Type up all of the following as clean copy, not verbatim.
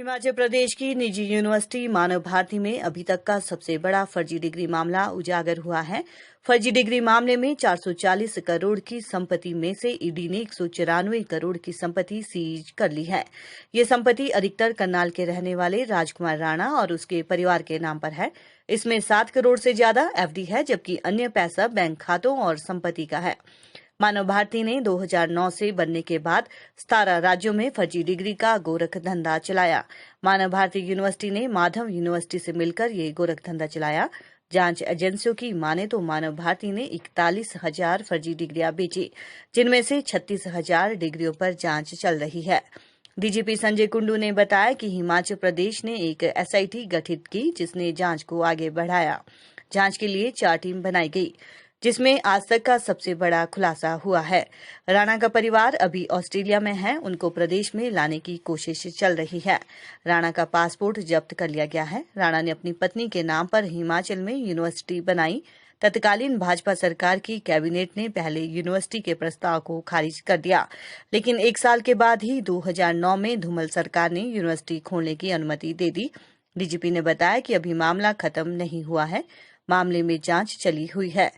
हिमाचल प्रदेश की निजी यूनिवर्सिटी मानव भारती में अभी तक का सबसे बड़ा फर्जी डिग्री मामला उजागर हुआ है। फर्जी डिग्री मामले में 440 करोड़ की संपत्ति में से ईडी ने 194 करोड़ की संपत्ति सीज कर ली है। ये संपत्ति अधिकतर करनाल के रहने वाले राजकुमार राणा और उसके परिवार के नाम पर है। इसमें 7 करोड़ से ज्यादा एफडी है, जबकि अन्य पैसा बैंक खातों और संपत्ति का है। मानव भारती ने 2009 से बनने के बाद 17 राज्यों में फर्जी डिग्री का गोरख धंधा चलाया। मानव भारती यूनिवर्सिटी ने माधव यूनिवर्सिटी से मिलकर ये गोरख धंधा चलाया। जांच एजेंसियों की माने तो मानव भारती ने 41,000 फर्जी डिग्रियां बेची, जिनमें से 36,000 डिग्रियों पर जांच चल रही है। डीजीपी संजय कुंडू ने बताया कि हिमाचल प्रदेश ने एक एसआईटी गठित की, जिसने जांच को आगे बढ़ाया। जांच के लिए 4 टीम बनाई गई, जिसमें आज तक का सबसे बड़ा खुलासा हुआ है। राणा का परिवार अभी ऑस्ट्रेलिया में है, उनको प्रदेश में लाने की कोशिश चल रही है। राणा का पासपोर्ट जब्त कर लिया गया है। राणा ने अपनी पत्नी के नाम पर हिमाचल में यूनिवर्सिटी बनाई। तत्कालीन भाजपा सरकार की कैबिनेट ने पहले यूनिवर्सिटी के प्रस्ताव को खारिज कर दिया, लेकिन 1 साल के बाद ही 2009 में धूमल सरकार ने यूनिवर्सिटी खोलने की अनुमति दे दी। डीजीपी ने बताया कि अभी मामला खत्म नहीं हुआ है, मामले में जांच चली हुई है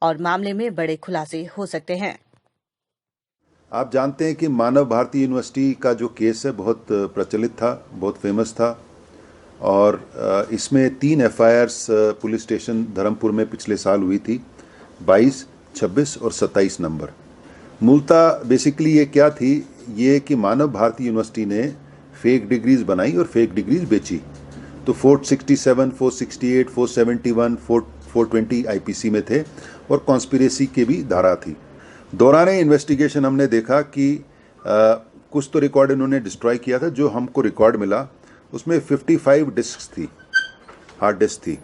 और मामले में बड़े खुलासे हो सकते हैं। आप जानते हैं कि मानव भारती यूनिवर्सिटी का जो केस है बहुत प्रचलित था, बहुत फेमस था और इसमें 3 एफआईआर्स पुलिस स्टेशन धर्मपुर में पिछले साल हुई थी, 22, 26 और 27 नंबर। मूलतः बेसिकली ये क्या थी, ये कि मानव भारती यूनिवर्सिटी ने फेक डिग्रीज बनाई और फेक डिग्रीज बेची। तो 467, 468, 471, 420 आईपीसी में थे और कॉन्स्पिरेसी की भी धारा थी। दौराने इन्वेस्टिगेशन हमने देखा कि कुछ तो रिकॉर्ड इन्होंने डिस्ट्रॉय किया था। जो हमको रिकॉर्ड मिला उसमें 55 डिस्क थी, हार्ड डिस्क थी।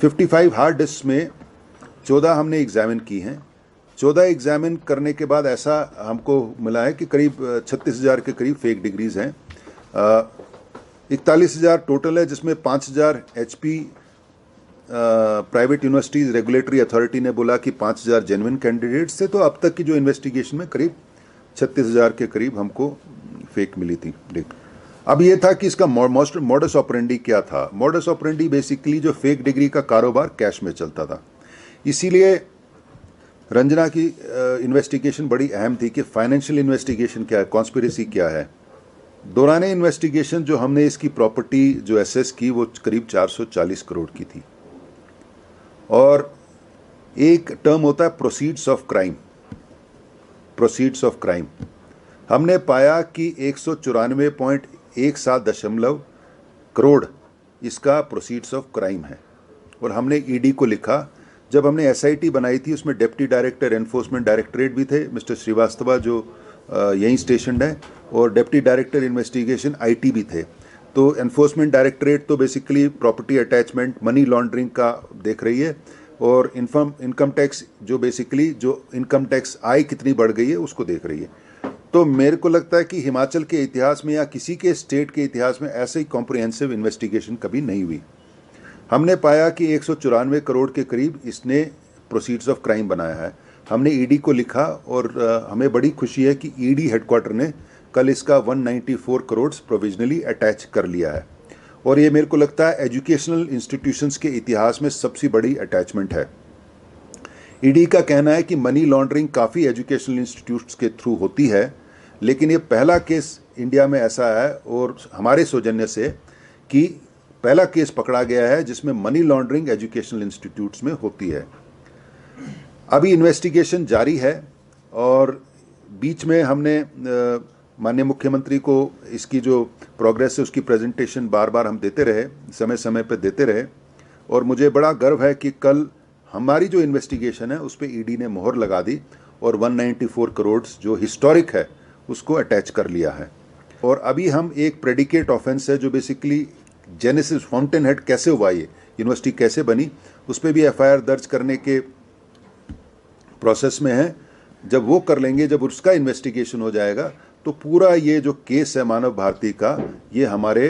55 हार्ड डिस्क में 14 हमने एग्जामिन की हैं। 14 एग्जामिन करने के बाद ऐसा हमको मिला है कि करीब 36,000 के करीब फेक डिग्रीज हैं। 41,000 टोटल है, जिसमें 5,000 HP private universities regulatory authority ने बोला कि 5,000 जेन्युइन कैंडिडेट्स थे। तो अब तक की जो इन्वेस्टिगेशन में करीब 36,000 के करीब हमको फेक मिली थी। अब ये था कि इसका मॉडस ऑपरेंडी क्या था। मॉडस ऑपरेंडी बेसिकली जो फेक डिग्री का कारोबार कैश में चलता था। इसीलिए रंजना की इन्वेस्टिगेशन बड़ी अहम थी कि फाइनेंशियल इन्वेस्टिगेशन क्या है, कॉन्स्पिरेसी क्या है। दौरान इन्वेस्टिगेशन जो हमने इसकी प्रॉपर्टी जो एसेस की वो करीब 440 करोड़ की थी। और एक टर्म होता है proceeds of crime. Proceeds of crime हमने पाया कि 194.17 करोड़ इसका प्रोसीड्स ऑफ क्राइम है। और हमने ईडी को लिखा। जब हमने एसआईटी बनाई थी उसमें डिप्टी डायरेक्टर एनफोर्समेंट डायरेक्टरेट भी थे, मिस्टर श्रीवास्तव, जो यहीं स्टेशन है, और डिप्टी डायरेक्टर इन्वेस्टिगेशन आईटी भी थे। तो एनफोर्समेंट डायरेक्टरेट तो basically property attachment, money laundering का देख रही है, और इनकम टैक्स जो बेसिकली जो इनकम टैक्स आय कितनी बढ़ गई है उसको देख रही है। तो मेरे को लगता है कि हिमाचल के इतिहास में या किसी के स्टेट के इतिहास में ऐसे ही कॉम्प्रिहेंसिव इन्वेस्टिगेशन कभी नहीं हुई। हमने पाया कि 194 करोड़ के करीब इसने प्रोसीड्स ऑफ क्राइम बनाया है। हमने ईडी को लिखा और हमें बड़ी खुशी है कि ईडी हेडक्वार्टर ने कल इसका 194 करोड़ प्रोविजनली अटैच कर लिया है। और ये मेरे को लगता है एजुकेशनल इंस्टीट्यूशंस के इतिहास में सबसे बड़ी अटैचमेंट है। ईडी का कहना है कि मनी लॉन्ड्रिंग काफ़ी एजुकेशनल इंस्टीट्यूट्स के थ्रू होती है, लेकिन ये पहला केस इंडिया में ऐसा है और हमारे सौजन्य से कि पहला केस पकड़ा गया है जिसमें मनी लॉन्ड्रिंग एजुकेशनल इंस्टीट्यूट्स में होती है। अभी इन्वेस्टिगेशन जारी है और बीच में हमने माननीय मुख्यमंत्री को इसकी जो प्रोग्रेस है उसकी प्रेजेंटेशन बार बार हम देते रहे, समय समय पर देते रहे। और मुझे बड़ा गर्व है कि कल हमारी जो इन्वेस्टिगेशन है उस पर ईडी ने मोहर लगा दी और 194 करोड़ जो हिस्टोरिक है उसको अटैच कर लिया है। और अभी हम एक प्रेडिकेट ऑफेंस है जो बेसिकली जेनेसिस फाउंटेन हेड कैसे हुआ, ये यूनिवर्सिटी कैसे बनी, उस पर भी एफआईआर दर्ज करने के प्रोसेस में है। जब वो कर लेंगे, जब उसका इन्वेस्टिगेशन हो जाएगा, तो पूरा ये जो केस है मानव भारती का, ये हमारे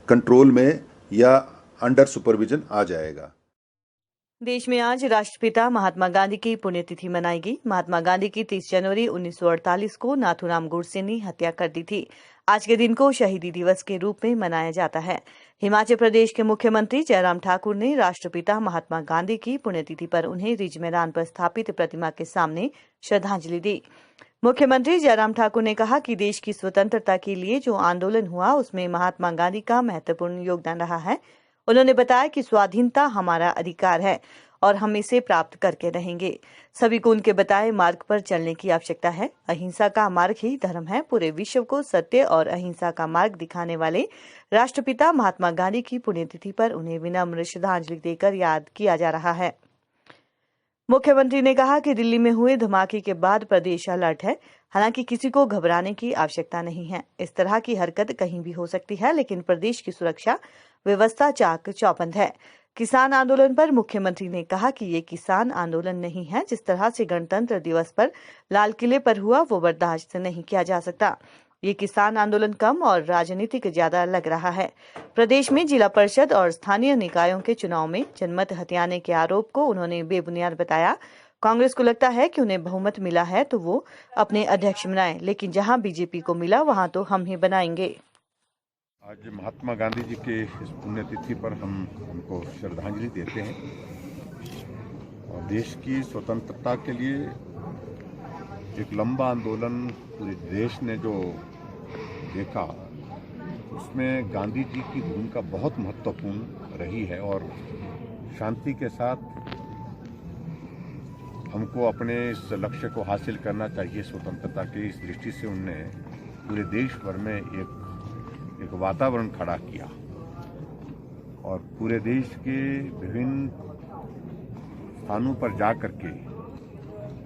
कंट्रोल में या अंडर सुपरविजन आ जाएगा। देश में आज राष्ट्रपिता महात्मा गांधी की पुण्यतिथि मनाई गई। महात्मा गांधी की 30 जनवरी 1948 को नाथूराम गोडसे ने हत्या कर दी थी। आज के दिन को शहीदी दिवस के रूप में मनाया जाता है। हिमाचल प्रदेश के मुख्यमंत्री जयराम ठाकुर ने राष्ट्रपिता महात्मा गांधी की पुण्यतिथि पर उन्हें रिज मैदान पर स्थापित प्रतिमा के सामने श्रद्धांजलि दी। मुख्यमंत्री जयराम ठाकुर ने कहा कि देश की स्वतंत्रता के लिए जो आंदोलन हुआ उसमें महात्मा गांधी का महत्वपूर्ण योगदान रहा है। उन्होंने बताया कि स्वाधीनता हमारा अधिकार है और हम इसे प्राप्त करके रहेंगे। सभी को उनके बताए मार्ग पर चलने की आवश्यकता है। अहिंसा का मार्ग ही धर्म है। पूरे विश्व को सत्य और अहिंसा का मार्ग दिखाने वाले राष्ट्रपिता महात्मा गांधी की पुण्यतिथि पर उन्हें विनम्र श्रद्धांजलि देकर याद किया जा रहा है। मुख्यमंत्री ने कहा कि दिल्ली में हुए धमाके के बाद प्रदेश अलर्ट है। हालांकि किसी को घबराने की आवश्यकता नहीं है। इस तरह की हरकत कहीं भी हो सकती है, लेकिन प्रदेश की सुरक्षा व्यवस्था चाक चौबंद है। किसान आंदोलन पर मुख्यमंत्री ने कहा कि ये किसान आंदोलन नहीं है। जिस तरह से गणतंत्र दिवस पर लाल किले पर हुआ वो बर्दाश्त नहीं किया जा सकता। ये किसान आंदोलन कम और राजनीतिक ज्यादा लग रहा है। प्रदेश में जिला परिषद और स्थानीय निकायों के चुनाव में जनमत हथियाने के आरोप को उन्होंने बेबुनियाद बताया। कांग्रेस को लगता है कि उन्हें बहुमत मिला है तो वो अपने अध्यक्ष बनाए, लेकिन जहां बीजेपी को मिला वहां तो हम ही बनाएंगे। आज महात्मा गांधी जी के इस पुण्यतिथि पर हम उनको श्रद्धांजलि देते हैं और देश की स्वतंत्रता के लिए एक लंबा आंदोलन पूरे देश ने जो देखा उसमें गांधी जी की भूमिका बहुत महत्वपूर्ण रही है और शांति के साथ हमको अपने इस लक्ष्य को हासिल करना चाहिए स्वतंत्रता की। इस दृष्टि से उन्होंने पूरे देश भर में एक वातावरण खड़ा किया और पूरे देश के विभिन्न स्थानों पर जा करके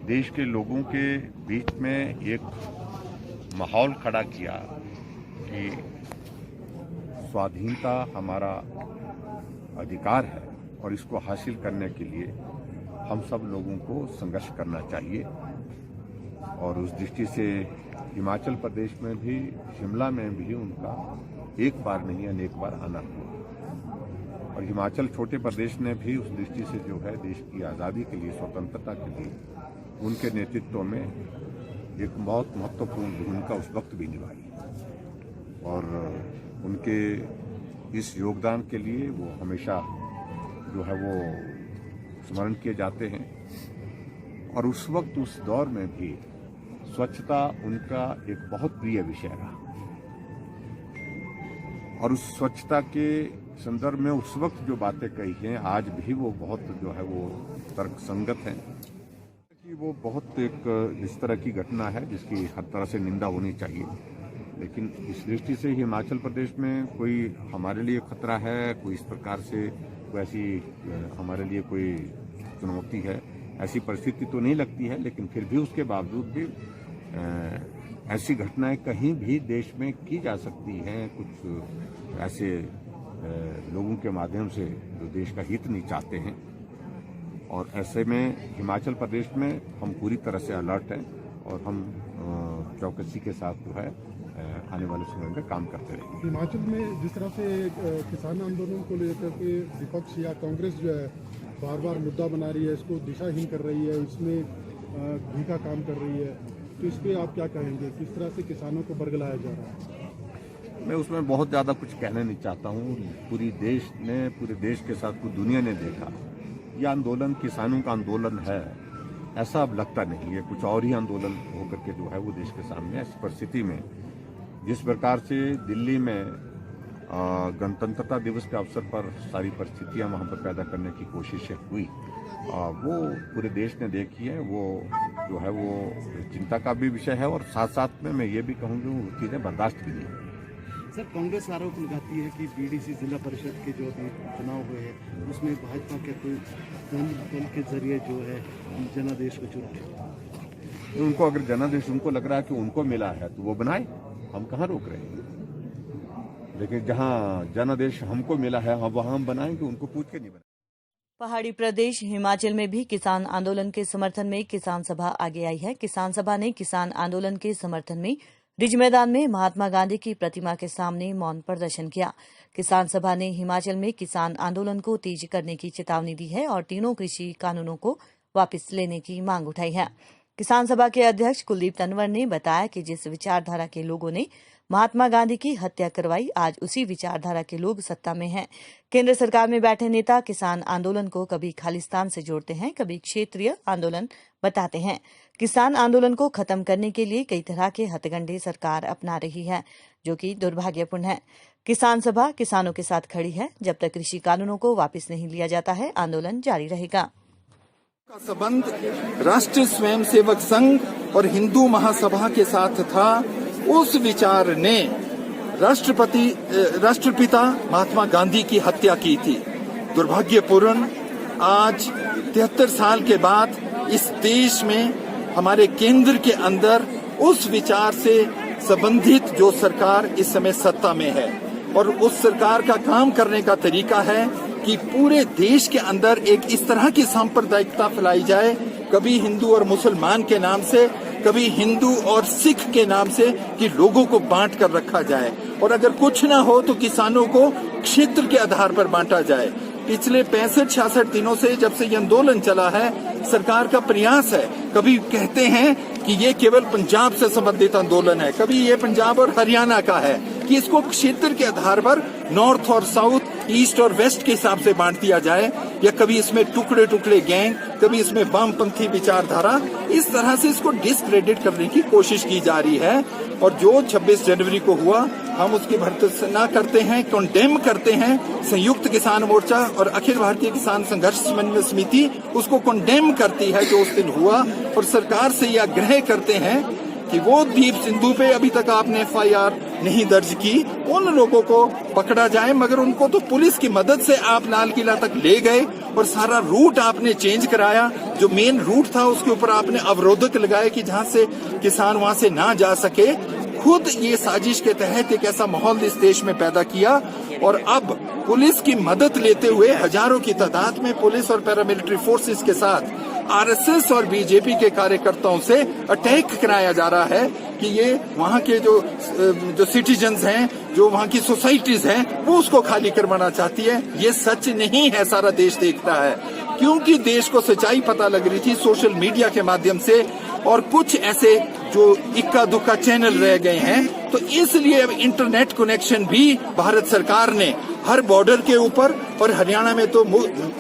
देश के लोगों के बीच में एक माहौल खड़ा किया कि स्वाधीनता हमारा अधिकार है और इसको हासिल करने के लिए हम सब लोगों को संघर्ष करना चाहिए। और उस दृष्टि से हिमाचल प्रदेश में भी, शिमला में भी उनका एक बार नहीं अनेक बार आना हुआ और हिमाचल छोटे प्रदेश ने भी उस दृष्टि से जो है देश की आज़ादी के लिए, स्वतंत्रता के लिए उनके नेतृत्व में एक बहुत महत्वपूर्ण भूमिका उस वक्त भी निभाई और उनके इस योगदान के लिए वो हमेशा जो है वो स्मरण किए जाते हैं। और उस वक्त, उस दौर में भी स्वच्छता उनका एक बहुत प्रिय विषय रहा और उस स्वच्छता के संदर्भ में उस वक्त जो बातें कही हैं आज भी वो बहुत जो है वो तर्कसंगत हैं कि वो बहुत एक इस तरह की घटना है जिसकी हर तरह से निंदा होनी चाहिए। लेकिन इस दृष्टि से हिमाचल प्रदेश में कोई हमारे लिए खतरा है, कोई इस प्रकार से कोई ऐसी हमारे लिए कोई चुनौती है, ऐसी परिस्थिति तो नहीं लगती है। लेकिन फिर भी उसके बावजूद भी ऐसी घटनाएं कहीं भी देश में की जा सकती हैं, कुछ ऐसे लोगों के माध्यम से जो देश का हित नहीं चाहते हैं। और ऐसे में हिमाचल प्रदेश में हम पूरी तरह से अलर्ट हैं और हम चौकसी के साथ जो है आने वाले समय में काम करते रहेंगे। हिमाचल में जिस तरह से किसान आंदोलन को लेकर के विपक्ष या कांग्रेस जो है बार बार मुद्दा बना रही है, इसको दिशाहीन कर रही है, इसमें घी का काम कर रही है, तो इस पर आप क्या कहेंगे? किस तरह से किसानों को बरगलाया जा रहा है? मैं उसमें बहुत ज़्यादा कुछ कहना नहीं चाहता हूँ। पूरे देश के साथ पूरी दुनिया ने देखा ये आंदोलन किसानों का आंदोलन है, ऐसा अब लगता नहीं है। कुछ और ही आंदोलन होकर के जो है वो देश के सामने इस परिस्थिति में जिस प्रकार से दिल्ली में गणतंत्रता दिवस के अवसर पर सारी परिस्थितियां वहां पर पैदा करने की कोशिशें हुई, वो पूरे देश ने देखी है। वो जो है वो चिंता का भी विषय है और साथ साथ में मैं ये भी कहूँगी वो चीज़ें बर्दाश्त भी नहीं। सर, कांग्रेस आरोप लगाती है कि बीडीसी जिला परिषद के जो अभी चुनाव हुए हैं उसमें भाजपा के कोई दल के जरिए जो है जनादेश को चुन उनको अगर जनादेश उनको लग रहा है कि उनको मिला है तो वो बनाए, हम कहाँ रोक रहे हैं। लेकिन जहाँ जनादेश हमको मिला है वहाँ हम बनाएंगे, उनको पूछ के नहीं बनाएंगे। पहाड़ी प्रदेश हिमाचल में भी किसान आंदोलन के समर्थन में किसान सभा आगे आई है। किसान सभा ने किसान आंदोलन के समर्थन में रिज मैदान में महात्मा गांधी की प्रतिमा के सामने मौन प्रदर्शन किया। किसान सभा ने हिमाचल में किसान आंदोलन को तेज करने की चेतावनी दी है और तीनों कृषि कानूनों को वापस लेने की मांग उठाई है। किसान सभा के अध्यक्ष कुलदीप तंवर ने बताया कि जिस विचारधारा के लोगों ने महात्मा गांधी की हत्या करवाई, आज उसी विचारधारा के लोग सत्ता में हैं। केंद्र सरकार में बैठे नेता किसान आंदोलन को कभी खालिस्तान से जोड़ते हैं, कभी क्षेत्रीय आंदोलन बताते हैं। किसान आंदोलन को खत्म करने के लिए कई तरह के हथकंडे सरकार अपना रही है, जो कि दुर्भाग्यपूर्ण है। किसान सभा किसानों के साथ खड़ी है। जब तक कृषि कानूनों को वापस नहीं लिया जाता है, आंदोलन जारी रहेगा। का संबंध राष्ट्रीय स्वयंसेवक संघ और हिंदू महासभा के साथ था। उस विचार ने राष्ट्रपिता महात्मा गांधी की हत्या की थी। दुर्भाग्यपूर्ण आज 73 साल के बाद इस देश में हमारे केंद्र के अंदर उस विचार से संबंधित जो सरकार इस समय सत्ता में है, और उस सरकार का काम करने का तरीका है कि पूरे देश के अंदर एक इस तरह की सांप्रदायिकता फैलाई जाए, कभी हिंदू और मुसलमान के नाम से, कभी हिंदू और सिख के नाम से, कि लोगों को बांट कर रखा जाए, और अगर कुछ ना हो तो किसानों को क्षेत्र के आधार पर बांटा जाए। पिछले 65-66 दिनों से, जब से ये आंदोलन चला है, सरकार का प्रयास है, कभी कहते हैं कि ये केवल पंजाब से संबंधित आंदोलन है, कभी ये पंजाब और हरियाणा का है, कि इसको क्षेत्र के आधार पर नॉर्थ और साउथ, ईस्ट और वेस्ट के हिसाब से बांट दिया जाए, या कभी इसमें टुकड़े टुकड़े गैंग, कभी इसमें वामपंथी विचारधारा, इस तरह से इसको डिस्क्रेडिट करने की कोशिश की जा रही है। और जो 26 जनवरी को हुआ, हम उसकी भर्त्सना करते हैं, कंडेम करते हैं। संयुक्त किसान मोर्चा और अखिल भारतीय किसान संघर्ष समन्वय समिति उसको कंडेम करती है जो उस दिन हुआ, और सरकार से यह आग्रह करते हैं कि वो दीप सिंधु पे अभी तक आपने FIR नहीं दर्ज की, उन लोगों को पकड़ा जाए। मगर उनको तो पुलिस की मदद से आप लाल किला तक ले गए और सारा रूट आपने चेंज कराया। जो मेन रूट था उसके ऊपर आपने अवरोधक लगाए कि जहां से किसान वहां से ना जा सके। खुद ये साजिश के तहत एक ऐसा माहौल इस देश में पैदा किया, और अब पुलिस की मदद लेते हुए हजारों की तादाद में पुलिस और पैरामिलिट्री फोर्सेस के साथ RSS और बीजेपी के कार्यकर्ताओं से अटैक कराया जा रहा है कि ये वहाँ के जो सिटीजन्स हैं, जो वहाँ की सोसाइटीज हैं, वो उसको खाली करवाना चाहती है। ये सच नहीं है, सारा देश देखता है, क्योंकि देश को सच्चाई पता लग रही थी सोशल मीडिया के माध्यम से, और कुछ ऐसे जो इक्का दुक्का चैनल रह गए हैं। तो इसलिए अब इंटरनेट कनेक्शन भी भारत सरकार ने हर बॉर्डर के ऊपर, और हरियाणा में तो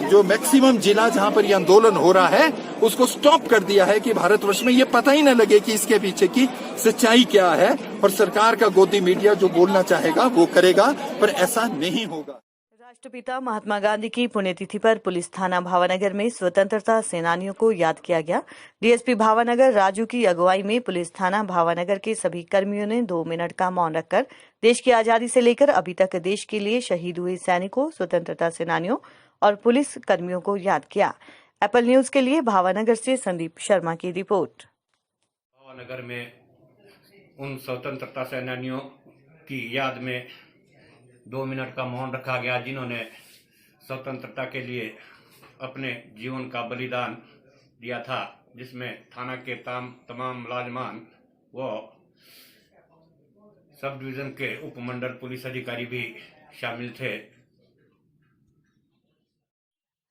जो मैक्सिमम जिला जहां पर ये आंदोलन हो रहा है उसको स्टॉप कर दिया है कि भारतवर्ष में ये पता ही न लगे कि इसके पीछे की सच्चाई क्या है। और सरकार का गोदी मीडिया जो बोलना चाहेगा वो करेगा, पर ऐसा नहीं होगा। राष्ट्रपिता महात्मा गांधी की पुण्यतिथि पर पुलिस थाना भावानगर में स्वतंत्रता सेनानियों को याद किया गया। डीएसपी भावानगर राजू की अगुवाई में पुलिस थाना भावानगर के सभी कर्मियों ने 2 मिनट का मौन रखकर देश की आजादी से लेकर अभी तक देश के लिए शहीद हुए सैनिकों, स्वतंत्रता सेनानियों और पुलिस कर्मियों को याद किया। एप्पल न्यूज के लिए भावानगर से संदीप शर्मा की रिपोर्ट। भावानगर में उन स्वतंत्रता सेनानियों की याद में 2 मिनट का मौन रखा गया, जिन्होंने स्वतंत्रता के लिए अपने जीवन का बलिदान दिया था, जिसमें थाना के तमाम मुलाजमान व सब डिवीजन के उपमंडल पुलिस अधिकारी भी शामिल थे।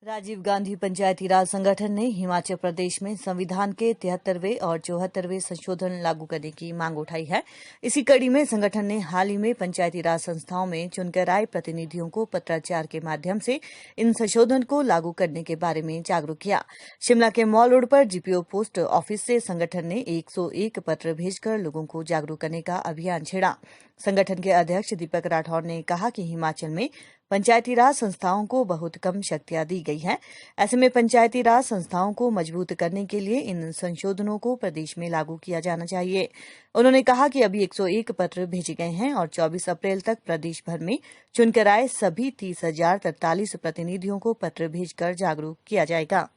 राजीव गांधी पंचायती राज संगठन ने हिमाचल प्रदेश में संविधान के 73वें और 74वें संशोधन लागू करने की मांग उठाई है। इसी कड़ी में संगठन ने हाल ही में पंचायती राज संस्थाओं में चुनकर आए प्रतिनिधियों को पत्राचार के माध्यम से इन संशोधन को लागू करने के बारे में जागरूक किया। शिमला के मॉल रोड पर GPO पोस्ट ऑफिस से संगठन ने 101 पत्र भेजकर लोगों को जागरूक करने का अभियान छेड़ा। संगठन के अध्यक्ष दीपक राठौर ने कहा कि हिमाचल में पंचायती राज संस्थाओं को बहुत कम शक्तियां दी गई हैं। ऐसे में पंचायती राज संस्थाओं को मजबूत करने के लिए इन संशोधनों को प्रदेश में लागू किया जाना चाहिए। उन्होंने कहा कि अभी 101 पत्र भेजे गए हैं और 24 अप्रैल तक प्रदेश भर में चुनकर आए सभी 30,043 प्रतिनिधियों को पत्र भेजकर जागरूक किया जाएगा।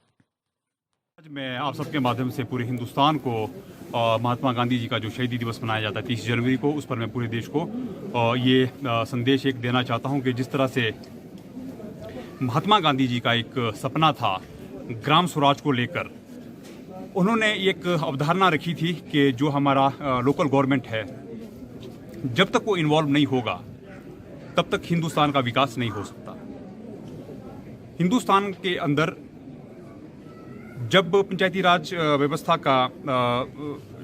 आज मैं आप सबके माध्यम से पूरे हिंदुस्तान को महात्मा गांधी जी का जो शहीदी दिवस मनाया जाता है 30 जनवरी को, उस पर मैं पूरे देश को ये संदेश एक देना चाहता हूं कि जिस तरह से महात्मा गांधी जी का एक सपना था ग्राम स्वराज को लेकर, उन्होंने एक अवधारणा रखी थी कि जो हमारा लोकल गवर्नमेंट है जब तक वो इन्वॉल्व नहीं होगा तब तक हिंदुस्तान का विकास नहीं हो सकता। हिंदुस्तान के अंदर जब पंचायती राज व्यवस्था का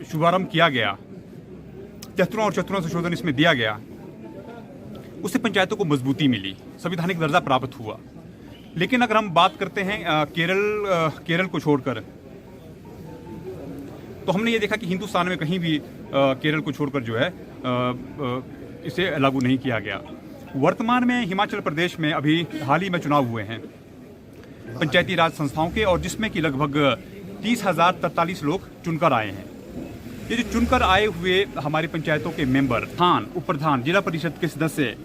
शुभारंभ किया गया, 73 और 74 संशोधन इसमें दिया गया, उससे पंचायतों को मजबूती मिली, संवैधानिक दर्जा प्राप्त हुआ। लेकिन अगर हम बात करते हैं केरल को छोड़कर, तो हमने ये देखा कि हिंदुस्तान में कहीं भी केरल को छोड़कर जो है इसे लागू नहीं किया गया। वर्तमान में हिमाचल प्रदेश में अभी हाल ही में चुनाव हुए हैं पंचायती राज संस्थाओं के, और जिसमें कि लगभग 30,043 लोग चुनकर आए हैं। ये जो चुनकर आए हुए हमारी पंचायतों के मेंबर, प्रधान, उप प्रधान, जिला परिषद के सदस्य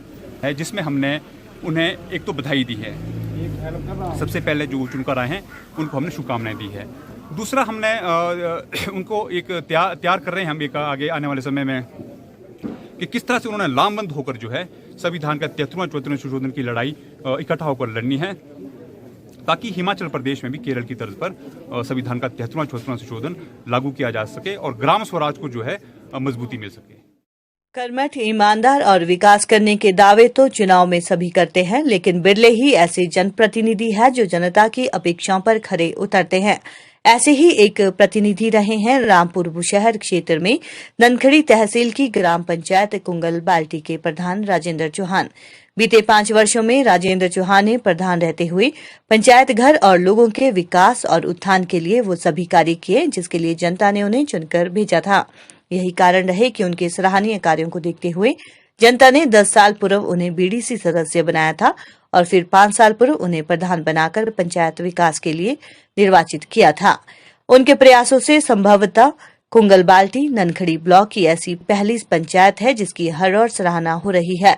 है, जिसमें हमने उन्हें एक तो बधाई दी है, सबसे पहले जो चुनकर आए हैं उनको हमने शुभकामनाएं दी है। दूसरा, हमने उनको एक तैयार कर रहे हैं हम एक आगे आने वाले समय में कि किस तरह से उन्होंने लामबंद होकर जो है संविधान का 73वां 74वां संशोधन की लड़ाई इकट्ठा होकर लड़नी है, ताकि हिमाचल प्रदेश में भी केरल की तर्ज पर संविधान का 73वां 74वां संशोधन लागू किया जा सके और ग्राम स्वराज को जो है मजबूती मिल सके। कर्मठ, ईमानदार और विकास करने के दावे तो चुनाव में सभी करते हैं, लेकिन बिरले ही ऐसे जनप्रतिनिधि हैं जो जनता की अपेक्षाओं पर खरे उतरते हैं। ऐसे ही एक प्रतिनिधि रहे हैं रामपुर बुशहर क्षेत्र में ननखड़ी तहसील की ग्राम पंचायत कुंगल बाल्टी के प्रधान राजेंद्र चौहान। बीते 5 वर्षों में राजेंद्र चौहान ने प्रधान रहते हुए पंचायत घर और लोगों के विकास और उत्थान के लिए वो सभी कार्य किए जिसके लिए जनता ने उन्हें चुनकर भेजा था। यही कारण रहे कि उनके सराहनीय कार्यों को देखते हुए जनता ने 10 साल पूर्व उन्हें बीडीसी सदस्य बनाया था और फिर 5 साल पूर्व उन्हें प्रधान बनाकर पंचायत विकास के लिए निर्वाचित किया था। उनके प्रयासों से संभवतः कुंगल बाल्टी ननखड़ी ब्लॉक की ऐसी पहली पंचायत है जिसकी हर ओर सराहना हो रही है।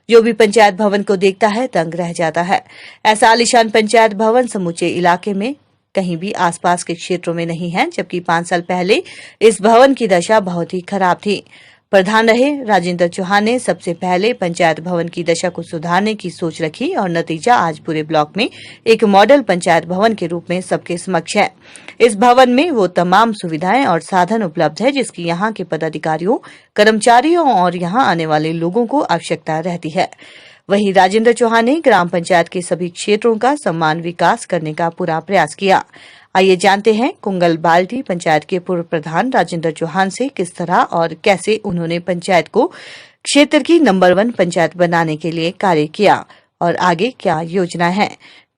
जो भी पंचायत भवन को देखता है दंग रह जाता है। ऐसा आलीशान पंचायत भवन समूचे इलाके में कहीं भी आसपास के क्षेत्रों में नहीं है, जबकि 5 साल पहले इस भवन की दशा बहुत ही खराब थी। प्रधान रहे राजेंद्र चौहान ने सबसे पहले पंचायत भवन की दशा को सुधारने की सोच रखी और नतीजा आज पूरे ब्लॉक में एक मॉडल पंचायत भवन के रूप में सबके समक्ष है। इस भवन में वो तमाम सुविधाएं और साधन उपलब्ध है जिसकी यहाँ के पदाधिकारियों, कर्मचारियों और यहाँ आने वाले लोगों को आवश्यकता रहती है। वहीं राजेंद्र चौहान ने ग्राम पंचायत के सभी क्षेत्रों का समान विकास करने का पूरा प्रयास किया। आइए जानते हैं कुंगल बाल्टी पंचायत के पूर्व प्रधान राजेंद्र चौहान से किस तरह और कैसे उन्होंने पंचायत को क्षेत्र की नंबर 1 पंचायत बनाने के लिए कार्य किया और आगे क्या योजना है।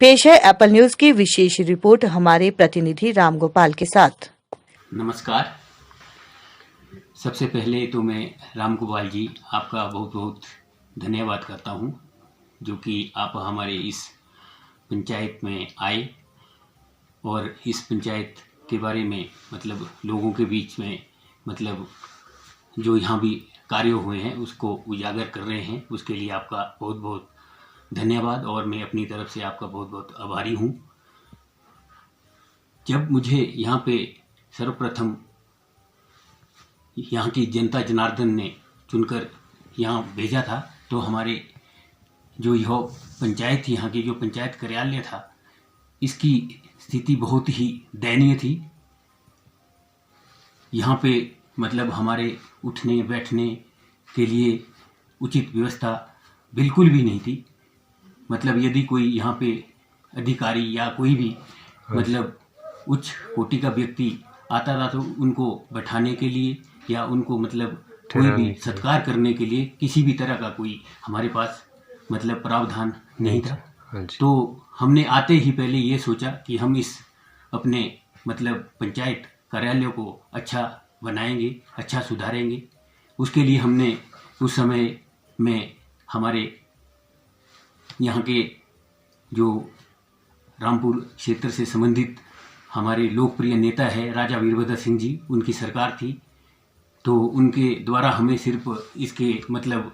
पेश है एप्पल न्यूज की विशेष रिपोर्ट हमारे प्रतिनिधि राम गोपाल के साथ। नमस्कार। सबसे पहले तो मैं राम गोपाल जी आपका बहुत बहुत धन्यवाद करता हूं, जो कि आप हमारे इस पंचायत में आए और इस पंचायत के बारे में मतलब लोगों के बीच में मतलब जो यहाँ भी कार्य हुए हैं उसको उजागर कर रहे हैं। उसके लिए आपका बहुत बहुत धन्यवाद और मैं अपनी तरफ से आपका बहुत बहुत आभारी हूँ। जब मुझे यहाँ पे सर्वप्रथम यहाँ की जनता जनार्दन ने चुनकर यहाँ भेजा था, तो हमारे जो यह पंचायत थी, यहाँ की जो पंचायत कार्यालय था, इसकी स्थिति बहुत ही दयनीय थी। यहाँ पे मतलब हमारे उठने बैठने के लिए उचित व्यवस्था बिल्कुल भी नहीं थी। मतलब यदि कोई यहाँ पे अधिकारी या कोई भी मतलब उच्च कोटि का व्यक्ति आता था तो उनको बैठाने के लिए या उनको मतलब कोई भी सत्कार करने के लिए किसी भी तरह का कोई हमारे पास मतलब प्रावधान नहीं था। तो हमने आते ही पहले ये सोचा कि हम इस अपने मतलब पंचायत कार्यालय को अच्छा बनाएंगे, अच्छा सुधारेंगे। उसके लिए हमने उस समय में हमारे यहाँ के जो रामपुर क्षेत्र से संबंधित हमारे लोकप्रिय नेता है राजा वीरभद्र सिंह जी, उनकी सरकार थी। तो उनके द्वारा हमें सिर्फ इसके मतलब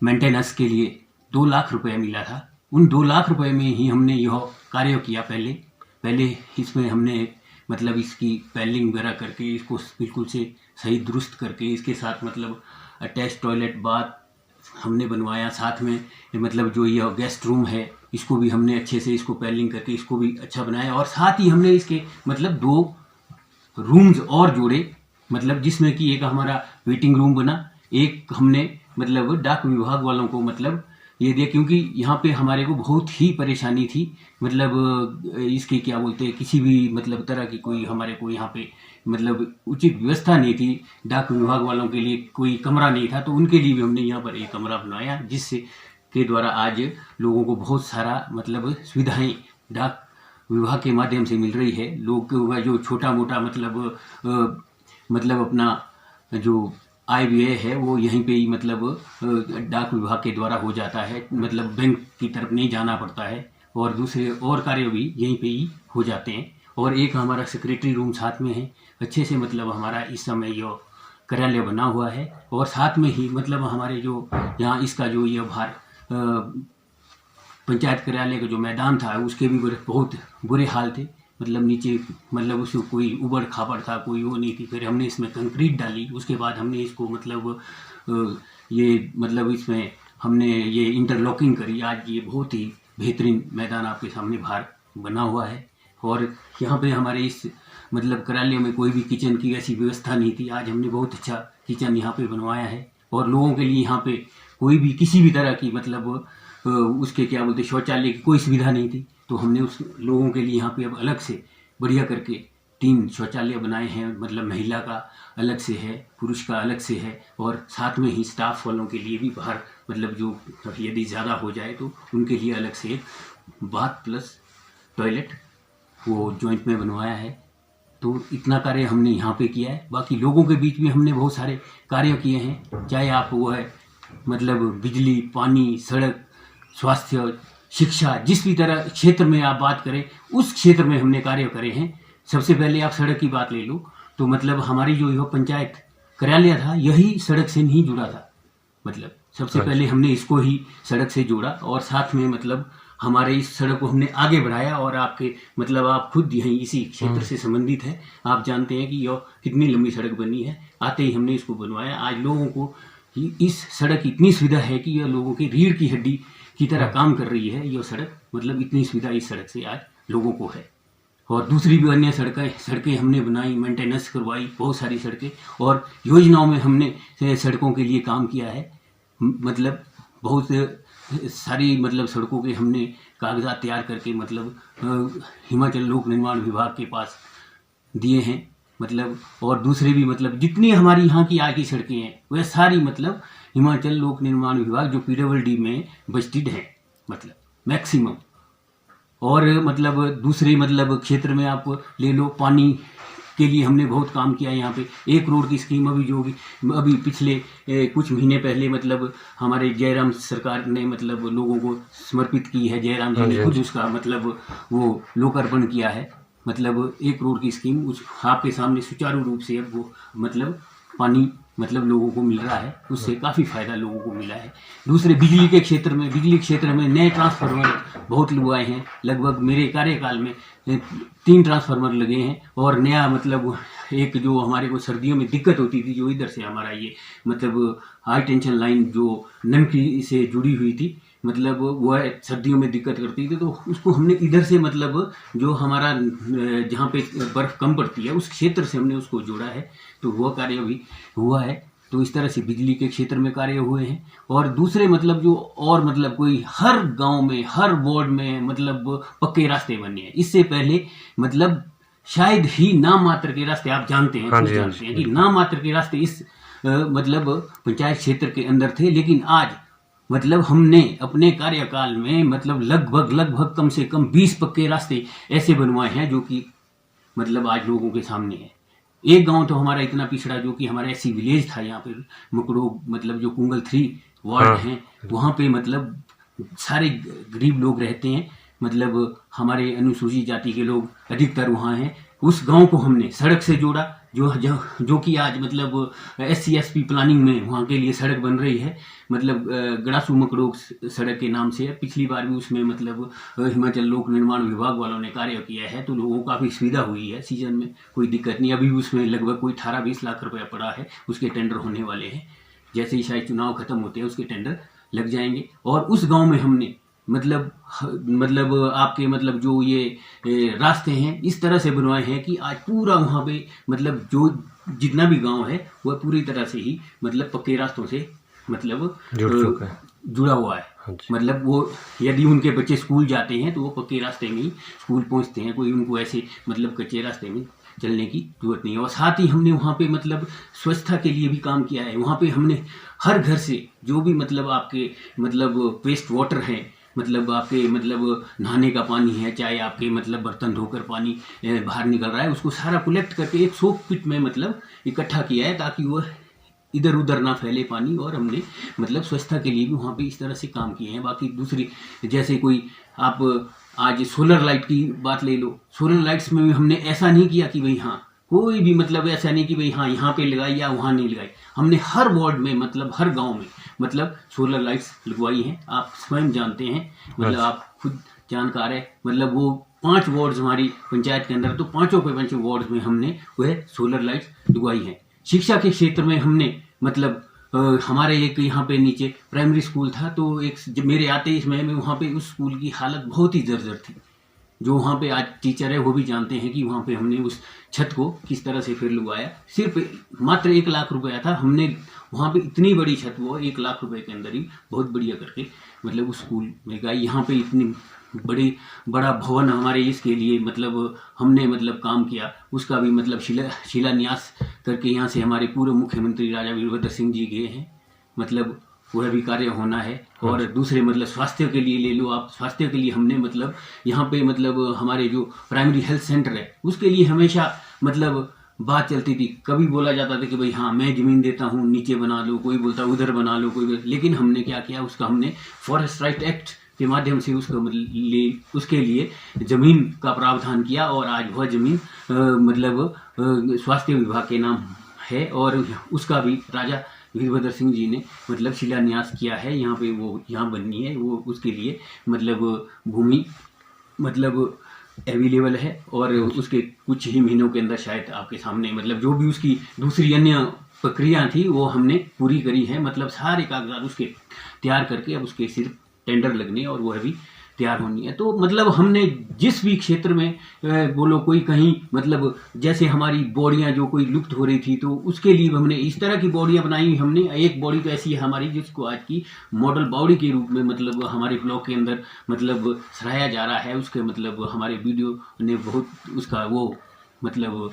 मेंटेनेंस के लिए 2 लाख रुपए मिला था। उन 2 लाख रुपए में ही हमने यह कार्य किया। पहले इसमें हमने मतलब इसकी पैलिंग वगैरह करके इसको बिल्कुल से सही दुरुस्त करके इसके साथ मतलब अटैच टॉयलेट बाथ हमने बनवाया। साथ में मतलब जो यह गेस्ट रूम है इसको भी हमने अच्छे से इसको पैलिंग करके इसको भी अच्छा बनाया और साथ ही हमने इसके मतलब 2 रूम्स और जोड़े, मतलब जिसमें कि एक हमारा वेटिंग रूम बना, एक हमने मतलब डाक विभाग वालों को मतलब ये दिया, क्योंकि यहाँ पे हमारे को बहुत ही परेशानी थी, मतलब इसके क्या बोलते हैं, किसी भी मतलब तरह की कोई हमारे को यहाँ पे मतलब उचित व्यवस्था नहीं थी। डाक विभाग वालों के लिए कोई कमरा नहीं था, तो उनके लिए भी हमने यहाँ पर एक कमरा बनवाया, जिससे के द्वारा आज लोगों को बहुत सारा मतलब सुविधाएं डाक विभाग के माध्यम से मिल रही है। लोग का जो छोटा मोटा मतलब अपना जो आय व्यय है वो यहीं पे ही मतलब डाक विभाग के द्वारा हो जाता है, मतलब बैंक की तरफ नहीं जाना पड़ता है, और दूसरे और कार्य भी यहीं पे ही हो जाते हैं। और एक हमारा सेक्रेटरी रूम साथ में है, अच्छे से मतलब हमारा इस समय ये कार्यालय बना हुआ है, और साथ में ही मतलब हमारे जो यहाँ इसका जो ये पंचायत कार्यालय का जो मैदान था उसके भी बहुत बुरे हाल थे, मतलब नीचे मतलब उसमें कोई उबड़ खाबड़ था, कोई वो नहीं थी। फिर हमने इसमें कंक्रीट डाली, उसके बाद हमने इसको मतलब ये मतलब इसमें हमने ये इंटरलॉकिंग करी। आज ये बहुत ही बेहतरीन मैदान आपके सामने बाहर बना हुआ है। और यहाँ पे हमारे इस मतलब कार्यालय में कोई भी किचन की ऐसी व्यवस्था नहीं थी, आज हमने बहुत अच्छा किचन यहाँ पे बनवाया है। और लोगों के लिए यहाँ पे कोई भी किसी भी तरह की मतलब उसके क्या बोलते शौचालय की कोई सुविधा नहीं थी, तो हमने उस लोगों के लिए यहाँ पे अब अलग से बढ़िया करके 3 शौचालय बनाए हैं, मतलब महिला का अलग से है, पुरुष का अलग से है, और साथ में ही स्टाफ वालों के लिए भी बाहर मतलब जो यदि ज़्यादा हो जाए तो उनके लिए अलग से एक बाथ प्लस टॉयलेट वो जॉइंट में बनवाया है। तो इतना कार्य हमने यहाँ पे किया है। बाकी लोगों के बीच में हमने बहुत सारे कार्य किए हैं, चाहे आप वो है मतलब बिजली, पानी, सड़क, स्वास्थ्य, शिक्षा, जिस भी तरह क्षेत्र में आप बात करें उस क्षेत्र में हमने कार्य करे हैं। सबसे पहले आप सड़क की बात ले लो तो मतलब हमारी जो यह पंचायत कार्यालय था यही सड़क से नहीं जुड़ा था, मतलब सबसे पहले हमने इसको ही सड़क से जोड़ा, और साथ में मतलब हमारे इस सड़क को हमने आगे बढ़ाया। और आपके मतलब आप खुद यहीं इसी क्षेत्र से संबंधित है, आप जानते हैं कि यह कितनी लंबी सड़क बनी है। आते ही हमने इसको बनवाया। आज लोगों को इस सड़क की इतनी सुविधा है कि यह लोगों की रीढ़ की हड्डी की तरह काम कर रही है यह सड़क, मतलब इतनी सुविधा इस सड़क से आज लोगों को है। और दूसरी भी अन्य सड़कें हमने बनाई, मेंटेनेंस करवाई, बहुत सारी सड़कें और योजनाओं में हमने सड़कों के लिए काम किया है। मतलब बहुत सारी मतलब सड़कों के हमने कागजात तैयार करके मतलब हिमाचल लोक निर्माण विभाग के पास दिए हैं, मतलब और दूसरे भी मतलब जितनी हमारी यहाँ की आज की सड़कें हैं वह सारी मतलब हिमाचल लोक निर्माण विभाग जो PWD में बजटेड है, मतलब मैक्सिमम। और मतलब दूसरे मतलब क्षेत्र में आप ले लो, पानी के लिए हमने बहुत काम किया है। यहाँ पे 1 करोड़ की स्कीम अभी पिछले कुछ महीने पहले मतलब हमारे जयराम सरकार ने मतलब लोगों को समर्पित की है। जयराम जी ने खुद उसका मतलब वो लोकार्पण किया है। मतलब 1 करोड़ की स्कीम उस आपके सामने सुचारू रूप से अब वो मतलब पानी मतलब लोगों को मिल रहा है, उससे काफ़ी फायदा लोगों को मिला है। दूसरे बिजली क्षेत्र में नए ट्रांसफार्मर बहुत लगवाए हैं। लगभग मेरे कार्यकाल में 3 ट्रांसफार्मर लगे हैं। और नया मतलब एक जो हमारे को सर्दियों में दिक्कत होती थी, जो इधर से हमारा ये मतलब हाई टेंशन लाइन जो नमकी से जुड़ी हुई थी, मतलब वह सर्दियों में दिक्कत करती थी, तो उसको हमने इधर से मतलब जो हमारा जहाँ पे बर्फ़ कम पड़ती है उस क्षेत्र से हमने उसको जोड़ा है, तो वह कार्य भी हुआ है। तो इस तरह से बिजली के क्षेत्र में कार्य हुए हैं। और दूसरे मतलब जो और मतलब कोई हर गांव में हर वार्ड में मतलब पक्के रास्ते बने हैं। इससे पहले मतलब शायद ही नाम मात्र के रास्ते, आप जानते हैं जानते हैं कि नाम मात्र के रास्ते इस मतलब पंचायत क्षेत्र के अंदर थे, लेकिन आज मतलब हमने अपने कार्यकाल में मतलब लगभग कम से कम 20 पक्के रास्ते ऐसे बनवाए हैं जो कि मतलब आज लोगों के सामने है। एक गांव तो हमारा इतना पिछड़ा जो कि हमारा ऐसी विलेज था, यहाँ पे मकड़ो मतलब जो कुंगल 3 वार्ड हैं, वहाँ पे मतलब सारे गरीब लोग रहते हैं, मतलब हमारे अनुसूचित जाति के लोग अधिकतर वहाँ हैं। उस गांव को हमने सड़क से जोड़ा, जो कि आज मतलब SC/SP प्लानिंग में वहाँ के लिए सड़क बन रही है, मतलब गड़ासू मकड़ो सड़क के नाम से है। पिछली बार भी उसमें मतलब हिमाचल लोक निर्माण विभाग वालों ने कार्य किया है, तो लोगों को काफ़ी सुविधा हुई है। सीजन में कोई दिक्कत नहीं। अभी उसमें लगभग कोई 18-20 लाख रुपया पड़ा है, उसके टेंडर होने वाले हैं। जैसे ही शायद चुनाव खत्म होते हैं उसके टेंडर लग जाएंगे। और उस गाँव में हमने मतलब आपके मतलब जो ये रास्ते हैं इस तरह से बनवाए हैं कि आज पूरा वहाँ पे मतलब जो जितना भी गांव है वह पूरी तरह से ही मतलब पक्के रास्तों से मतलब जुड़ा हुआ है। मतलब वो यदि उनके बच्चे स्कूल जाते हैं तो वो पक्के रास्ते में ही स्कूल पहुँचते हैं, कोई उनको ऐसे मतलब कच्चे रास्ते में चलने की जरूरत नहीं है। और साथ ही हमने वहाँ पे मतलब स्वच्छता के लिए भी काम किया है। वहाँ पे हमने हर घर से जो भी मतलब आपके मतलब वेस्ट वाटर है, मतलब आपके मतलब नहाने का पानी है, चाहे आपके मतलब बर्तन धोकर पानी बाहर निकल रहा है, उसको सारा कलेक्ट करके एक सोक पिट में मतलब इकट्ठा किया है ताकि वह इधर उधर ना फैले पानी। और हमने मतलब स्वच्छता के लिए भी वहाँ पे इस तरह से काम किए हैं। बाकी दूसरी जैसे कोई आप आज सोलर लाइट की बात ले लो, सोलर लाइट्स में भी हमने ऐसा नहीं किया कि भाई हाँ कोई भी मतलब ऐसा नहीं कि भाई हाँ यहाँ पे लगाई या वहाँ नहीं लगाई। हमने हर वार्ड में मतलब हर गांव में मतलब सोलर लाइट्स लगवाई हैं। आप स्वयं जानते हैं, मतलब आप खुद जानकार है। मतलब वो 5 वार्ड्स हमारी पंचायत के अंदर, तो पांचों के 5 वार्ड्स में हमने वह सोलर लाइट्स लगवाई हैं। शिक्षा के क्षेत्र में हमने मतलब हमारे एक यहाँ पे नीचे प्राइमरी स्कूल था, तो एक मेरे आते ही इसमें वहाँ पे उस स्कूल की हालत बहुत ही जर्जर थी। जो वहाँ पे आज टीचर है वो भी जानते हैं कि वहाँ पे हमने उस छत को किस तरह से फिर लगवाया। सिर्फ मात्र 1 लाख रुपया था, हमने वहाँ पे इतनी बड़ी छत वो 1 लाख रुपए के अंदर ही बहुत बढ़िया करके मतलब उस स्कूल में गई। यहाँ पे इतनी बड़ा भवन हमारे इसके लिए मतलब हमने मतलब काम किया, उसका भी मतलब शिलान्यास करके यहाँ से हमारे पूर्व मुख्यमंत्री राजा वीरभद्र सिंह जी गए हैं। मतलब वह भी कार्य होना है। और दूसरे मतलब स्वास्थ्य के लिए ले लो आप, स्वास्थ्य के लिए हमने मतलब यहाँ पे मतलब हमारे जो प्राइमरी हेल्थ सेंटर है उसके लिए हमेशा मतलब बात चलती थी। कभी बोला जाता था कि भाई हाँ मैं जमीन देता हूँ नीचे बना लो, कोई बोलता उधर बना लो, लेकिन हमने क्या किया, उसका हमने फॉरेस्ट राइट एक्ट के माध्यम से उसके लिए जमीन का प्रावधान किया और आज वह जमीन मतलब स्वास्थ्य विभाग के नाम है और उसका भी राजा वीरभद्र सिंह जी ने मतलब शिलान्यास किया है। यहाँ पे वो यहाँ बननी है, वो उसके लिए मतलब भूमि मतलब अवेलेबल है और उसके कुछ ही महीनों के अंदर शायद आपके सामने मतलब जो भी उसकी दूसरी अन्य प्रक्रिया थी वो हमने पूरी करी है। मतलब सारे कागजात उसके तैयार करके अब उसके सिर्फ टेंडर लगने और वह भी तैयार होनी है। तो मतलब हमने जिस भी क्षेत्र में बोलो कोई कहीं मतलब जैसे हमारी बॉडियां जो कोई लुप्त हो रही थी तो उसके लिए हमने इस तरह की बॉडियां बनाई। हमने एक बॉडी तो ऐसी है हमारी जिसको आज की मॉडल बॉडी के रूप में मतलब हमारे ब्लॉक के अंदर मतलब सराहा जा रहा है। उसके मतलब हमारे वीडियो ने बहुत उसका वो मतलब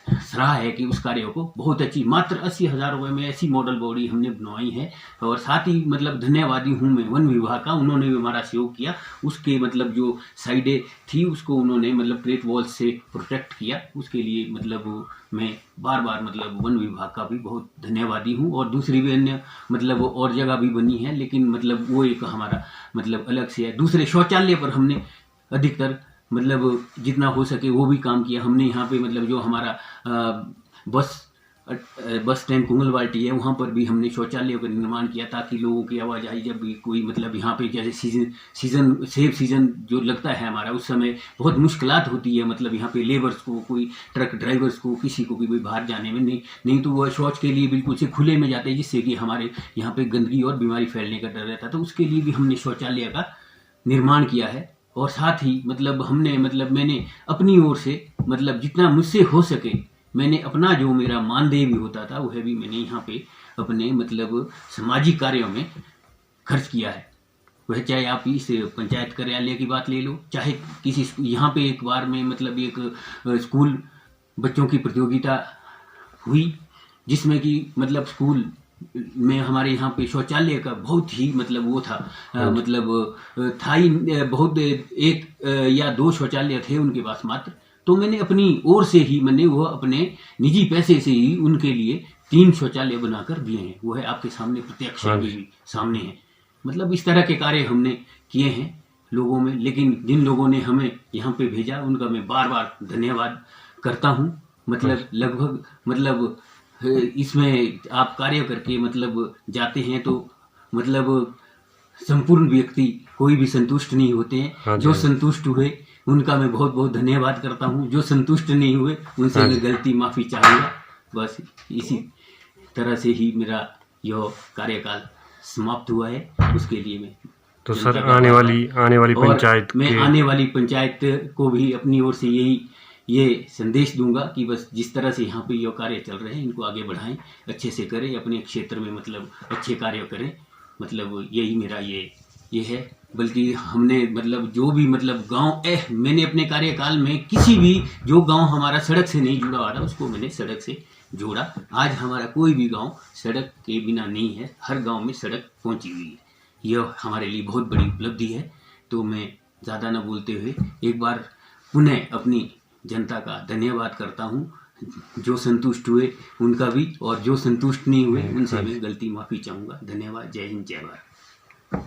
सराहा है कि उस कार्य को बहुत अच्छी मात्र 80,000 रुपये में ऐसी मॉडल बॉडी हमने बनवाई है। और साथ ही मतलब धन्यवादी हूँ मैं वन विभाग का, उन्होंने भी हमारा सहयोग किया। उसके मतलब जो साइडें थी उसको उन्होंने मतलब क्रेट वॉल से प्रोटेक्ट किया, उसके लिए मतलब मैं बार बार मतलब वन विभाग का भी बहुत धन्यवादी हूँ। और दूसरी भी अन्य मतलब और जगह भी बनी है, लेकिन मतलब वो एक हमारा मतलब अलग से है। दूसरे शौचालय पर हमने अधिकतर मतलब जितना हो सके वो भी काम किया हमने। यहाँ पे मतलब जो हमारा बस स्टैंड कुंगलवाल्टी है वहाँ पर भी हमने शौचालयों का निर्माण किया ताकि लोगों की आवाजाही जब भी कोई मतलब यहाँ पे जैसे सीजन जो लगता है हमारा उस समय बहुत मुश्किलात होती है। मतलब यहाँ पे लेबर्स को, कोई ट्रक ड्राइवर्स को, किसी को भी बाहर जाने में नहीं तो वह शौच के लिए बिल्कुल से खुले में जाते हैं, जिससे कि हमारे यहाँ पे गंदगी और बीमारी फैलने का डर रहता है। तो उसके लिए भी हमने शौचालय का निर्माण किया है। और साथ ही मतलब हमने मतलब मैंने अपनी ओर से मतलब जितना मुझसे हो सके मैंने अपना जो मेरा मानदेय भी होता था वह भी मैंने यहाँ पे अपने मतलब सामाजिक कार्यों में खर्च किया है। वह चाहे आप इस पंचायत कार्यालय की बात ले लो, चाहे किसी यहाँ पे एक बार में मतलब एक स्कूल बच्चों की प्रतियोगिता हुई जिसमें कि मतलब स्कूल में हमारे यहाँ पे शौचालय का बहुत ही मतलब वो था मतलब था ही बहुत 1 या 2 शौचालय थे उनके पास मात्र। तो मैंने अपनी ओर से ही मैंने वो अपने निजी पैसे से ही उनके लिए 3 शौचालय बनाकर दिए हैं। वो है आपके सामने प्रत्यक्ष भी सामने है। मतलब इस तरह के कार्य हमने किए हैं लोगों में, लेकिन जिन लोगों ने हमें यहाँ पे भेजा उनका मैं बार बार धन्यवाद करता हूँ। मतलब लगभग मतलब इसमें आप कार्य करके मतलब जाते हैं तो मतलब संपूर्ण व्यक्ति कोई भी संतुष्ट नहीं होते हैं। जो संतुष्ट हुए उनका मैं बहुत बहुत धन्यवाद करता हूँ, जो संतुष्ट नहीं हुए उनसे मैं गलती माफ़ी चाहूँगा। बस इसी तरह से ही मेरा यह कार्यकाल समाप्त हुआ है, उसके लिए मैं तो सर आने वाली पंचायत मैं आने वाली पंचायत को भी अपनी ओर से ये संदेश दूंगा कि बस जिस तरह से यहाँ पे ये कार्य चल रहे हैं इनको आगे बढ़ाएं, अच्छे से करें, अपने क्षेत्र में मतलब अच्छे कार्य करें, मतलब यही मेरा ये है। बल्कि हमने मतलब जो भी मतलब गांव मैंने अपने कार्यकाल में किसी भी जो गांव हमारा सड़क से नहीं जुड़ा हुआ था उसको मैंने सड़क से जोड़ा। आज हमारा कोई भी गांव सड़क के बिना नहीं है, हर गांव में सड़क पहुंची हुई है। यह हमारे लिए बहुत बड़ी उपलब्धि है। तो मैं ज़्यादा न बोलते हुए एक बार पुनः अपनी जनता का धन्यवाद करता हूँ। जो संतुष्ट हुए उनका भी, और जो संतुष्ट नहीं हुए उनसे मैं गलती माफ़ी चाहूँगा। धन्यवाद। जय हिंद, जय भारत।